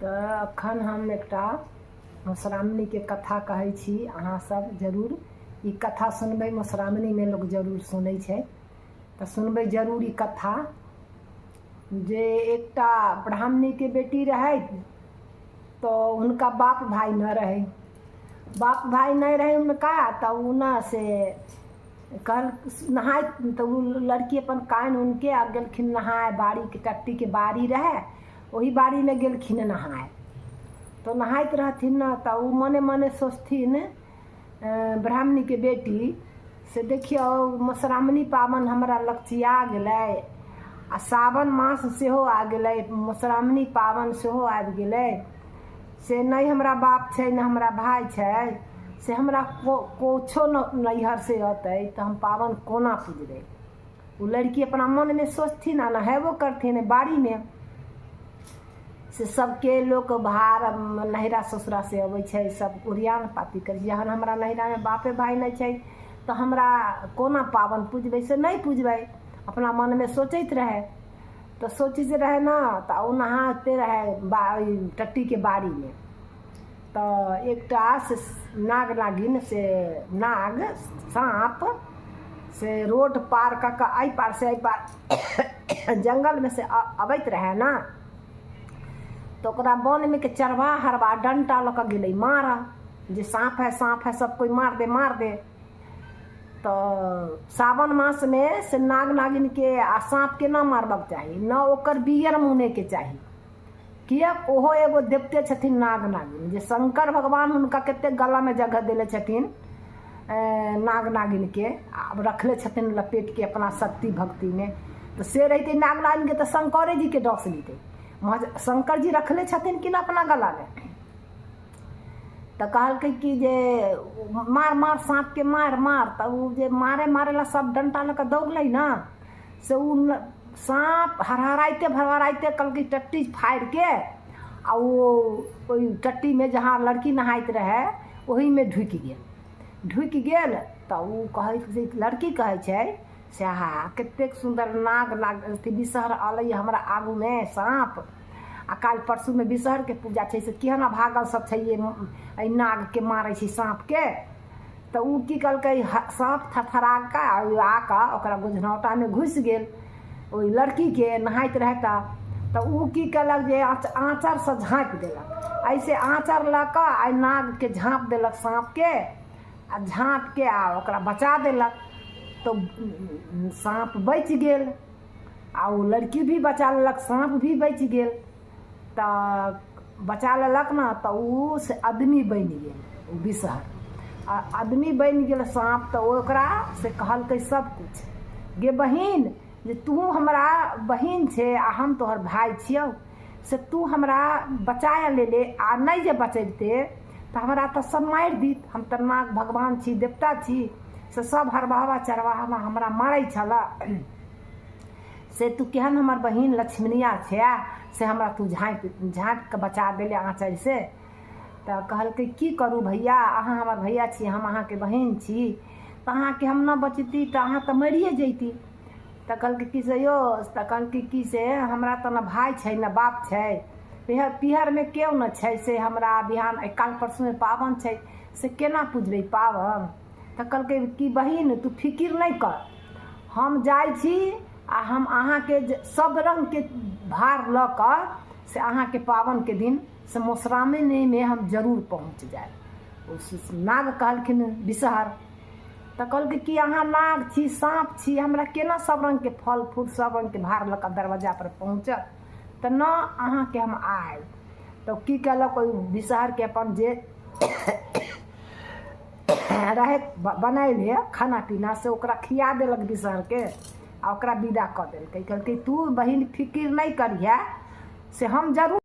तो अखन हम एकटा मधुश्रावणी के कथा कहै छी। अहाँ सब जरूर ई कथा सुनबै। मधुश्रावणी में लोग जरूर सुनै छै, तो सुनबै जरूर ई कथा। जे एकटा ब्राह्मणी के बेटी रहे, तो उनका बाप भाई न रहे। बाप भाई नहीं रहे उनका, तो उ न से कल नहाय, तो उ लड़की अपन कान उनके आ गेलखिन नहाए। बाड़ी के टट्टी के बाड़ी रहे, वही बाड़ी में गेलखिन नहाए। तो नहाइत रहथिन न, तो उ मने मने सोचथिन ब्राह्मणी के बेटी से, देखियो मधुश्रावणी पावन हमरा लक्ष्या गेलै आ सावन मास सेहो आ गेलै, मधुश्रावणी पावन सेहो आबि गेलै। से नहीं हमरा बाप छै न हमरा भाई छै, से हमरा कुछो नैहर से अतै, तो हम पावन कोना पूजबै। वो लड़की अपना मन में सोचथिन आ नहेबो करथिन बाड़ी में। से सबके लोग भार नहिरा ससुरा से अबै छै, सब ओरियान पाती कर। जहन हमरा नहिरा में बापे भाई नहीं छै, तो हमरा कोना पावन पूजबै, से नहीं पूजबै। अपना मन में सोचैत रहे। तो सोचित रहे ना, तो नहाते रहे टट्टी के बाड़ी में। तो एकटा से नाग नागिन से नाग सांप से रोड पार कर आई पार से आई पार जंगल में से अबैत रहे ना। तो ओकरा वन में के चरवा हरवा डंटा लक गेलै मारा। जे सांप है सब कोई मार दे। तो सावन मास में से नाग नागिन के आ सांप के ना मारबाक चाही, न ओकर बियर मुने के चाही। किया ओहो एगो देवते छथिन नाग नागिन, जे शंकर भगवान उनका केते गला में जगह देले छथिन नाग नागिन के, अब रखले छथिन लपेट के अपना शक्ति भक्ति में। तो से रहते नाग नागिन के तो शंकरे जी के डस लेते। शंकर जी रखले छथिन कि ना अपना गला में। तो कहलकै कि जे मार मार सांप के मार मार। तो उ जे मारे ला सब डंटा लेकर दौड़लै ना, से उ सांप हरहराइते भरभराइते कहलकै टट्टी फाड़ के आ वो टट्टी में जहाँ लड़की नहाइत रहे वही में ढुक गेल। तो उ कहे लड़की कहे छै से हा कतेक सुंदर नाग बिषहर अलै हमरा आगू में सांप। आ काल परसू में बिषहर के पूजा छै, से केहना भागल सब छै ये नाग के मारे छै सांप के। तो उ की कहलकै सांप थरथरा के आका ओकरा गुजनौटा में घुस गेल ओई लड़की के नहाइत रहता। तो उ की कलक जे आँचर से झाँप देलक, ऐसे आँचर लक आ नाग के झाँप देलक सांप के, आ झाँप के आ ओकरा बचा देलक। तो सांप बच गेल आ वो लड़की भी बचा लेलक, सांप भी बच गेल। तो बचा लेलक ना, तो उ से आदमी बन गेल बिषहर। आदमी बन गेल सांप। तो ओकरा से कहलकै सब कुछ, गे बहिन जे तू हमरा बहिन छे आ हम तोहर भाई छियौ, से तू हमरा बचाया ले आ नहीं जे बचैते तो हमरा तो सब मार दीत। हम तो नाग भगवान छी, देवता छी, से सब हरबावा चरवाहा हमरा मारै छला। से तू केहन हमर बहिन लक्ष्मणिया छे, से हमरा तू झाँप के बचा देले आँचर से। तो कहलकै की करूँ भैया, अहाँ हमर भैया छी, हम अहाँ के बहिन छी, तो अहाँ के हम न बचती तो अहाँ तो मरिए जैती। तो कहलकै कि से यो, तो कहलकै कि से हमरा तो न भाई छै न बाप छै, पिहर में क्यों न छै, से हमरा बिहान काल परसू में पावन छै, से केना पूजबै पावन। तो कहलकै कि बहिन तू फिकिर नहीं कर, हम जाय छी आ हम अहाँ के सब रंग के भार ल कर से अहाँ के पावन के दिन से मधुश्रावणी में हम जरूर पहुँच जाए। उस नाग कहलखिन बिषहर। तो कहलकै कि अहाँ नाग छी, सांप छी, हमरा केना सब रंग के फल फूल सब रंग के भार ल कर दरवाजा पर पहुँचत। तो न अहाँ के हम आए। तो की कलक ओइ बिषहर के अपन जे रहे बनैले खाना पीना से ओकरा खिया देलक बिषहर के आ ओकरा विदा कर देलकै। कहलकै तू बहिन फिकिर नहीं करिहे, से हम जरूर